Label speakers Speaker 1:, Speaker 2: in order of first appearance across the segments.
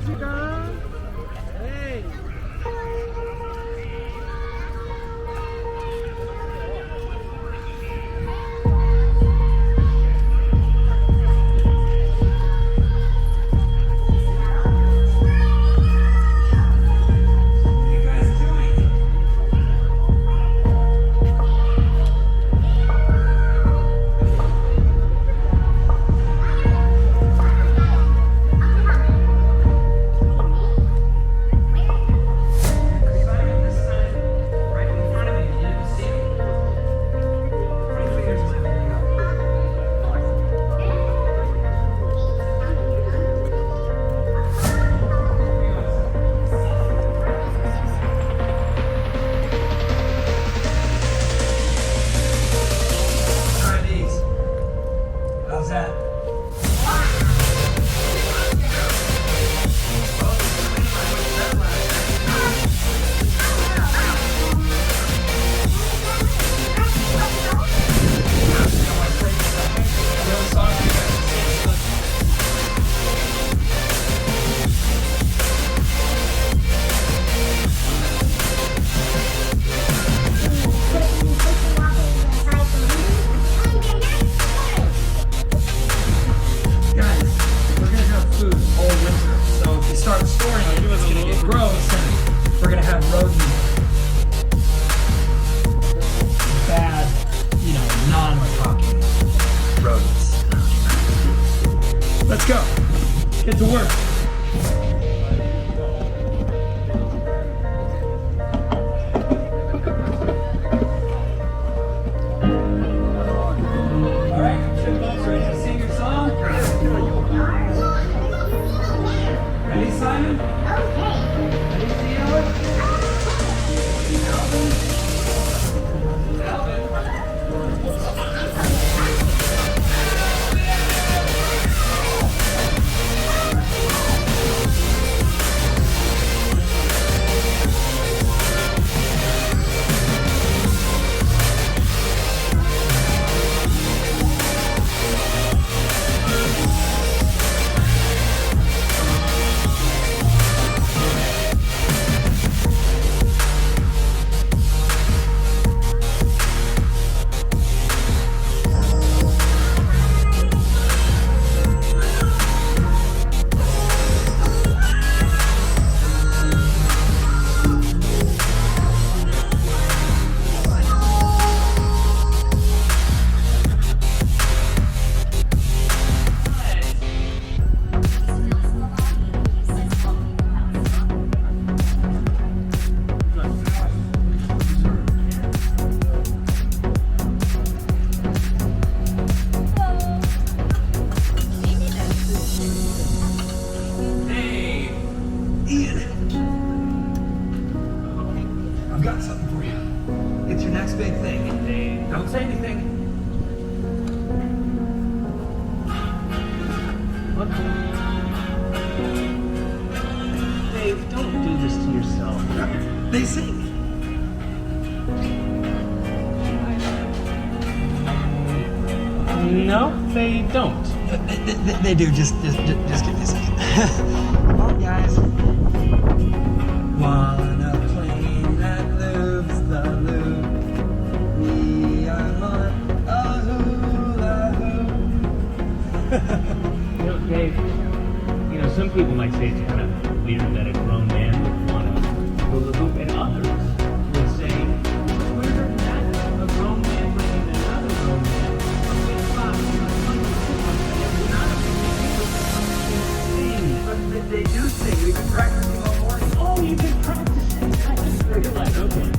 Speaker 1: Jessica. Hey. Let's go. Get to work. All right, chipmunks, ready to sing your song? Ready, Simon? Okay. Ready, Theo? Alvin? Alvin? I've got something for you. It's your next big thing. Hey, don't say anything. What? Dave, don't do this to yourself. They sing.
Speaker 2: No, they don't.
Speaker 1: They do. Just give me a second. Come on, guys. Wanna plane that loops the loop. We are on a hula hoop.
Speaker 2: Dave, some people might say it's kind of weird that a grown man would want to hula hoop, and others would say it's weirder than that a grown man bringing another grown man from his spot.
Speaker 1: But they do sing. We've been practicing all morning.
Speaker 2: Oh, you've been practicing. I didn't realize. Okay.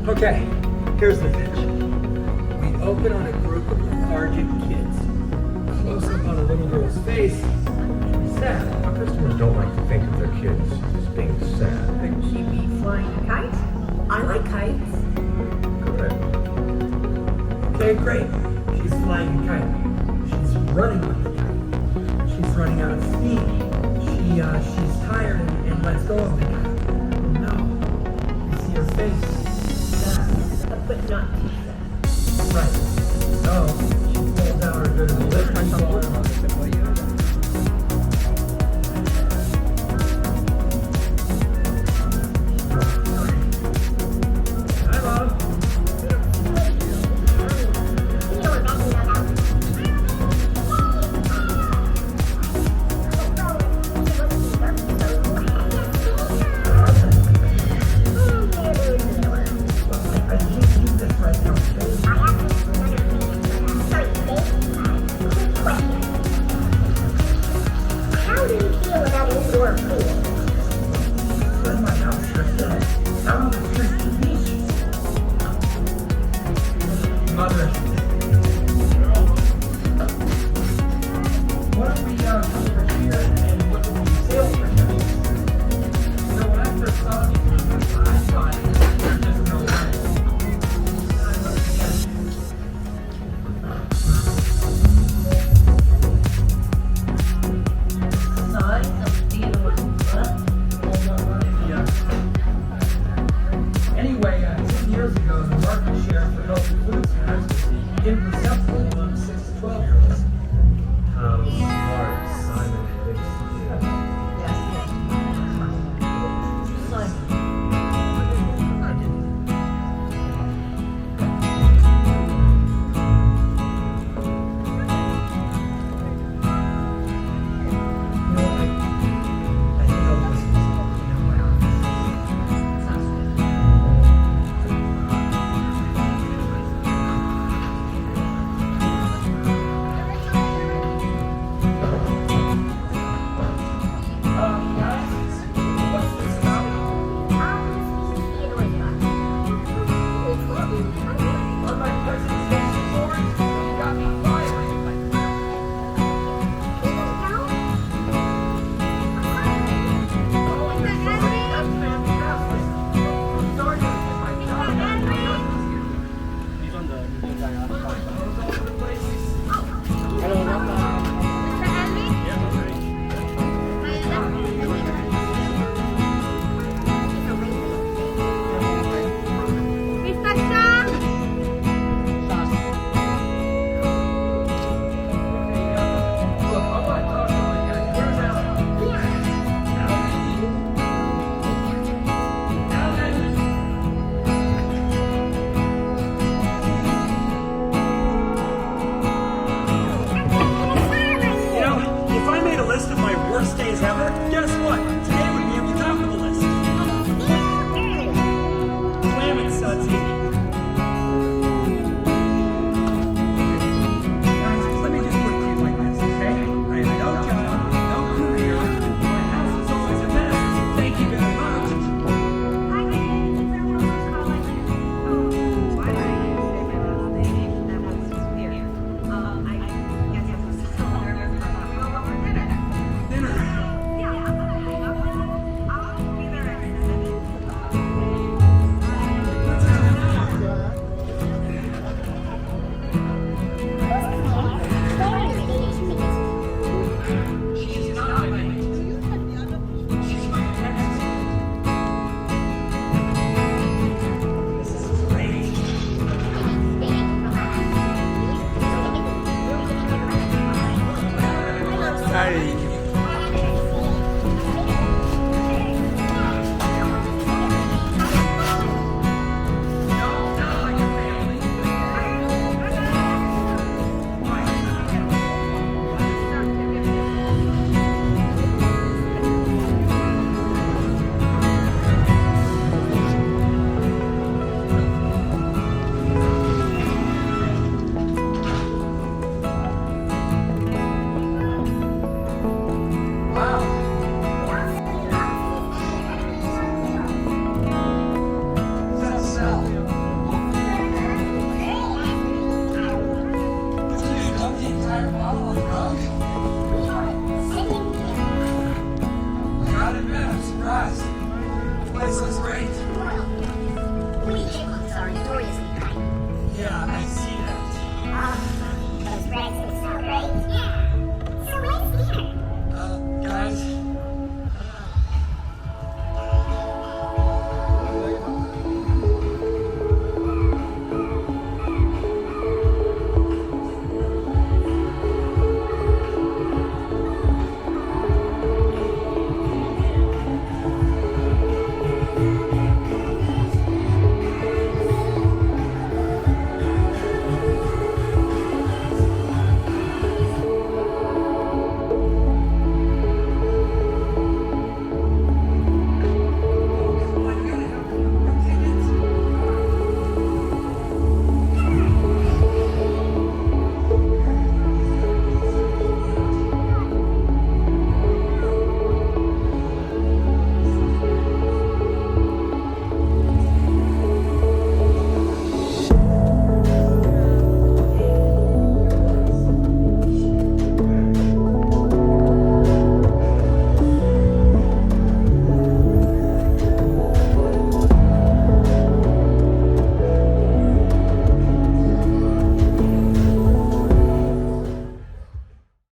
Speaker 1: Okay, here's the pitch. We open on a group of lethargic kids. Close up on a little girl's face. She's sad.
Speaker 3: Customers don't like to think of their kids as being sad.
Speaker 4: Could she be flying a kite? I like kites.
Speaker 3: Good.
Speaker 1: Okay, great. She's flying a kite. She's running with the kite. She's running out of steam. She's tired and lets go of the kite. Oh no. You see her face. Sad.
Speaker 4: But not too sad.
Speaker 1: Right. So she pulls out her good delivery ball. Hi, Mom. I can't use this right now, baby.
Speaker 5: How do you feel about indoor pool?
Speaker 1: Let my house shut down. I want to drink the beach. Mother. What if we come over here and look at these sales projections? You know, when I first saw these, I thought there's just no way. I look again.
Speaker 4: Signs of Theodore's blood.
Speaker 1: Anyway, 10 years ago, the market share for healthy food centers in the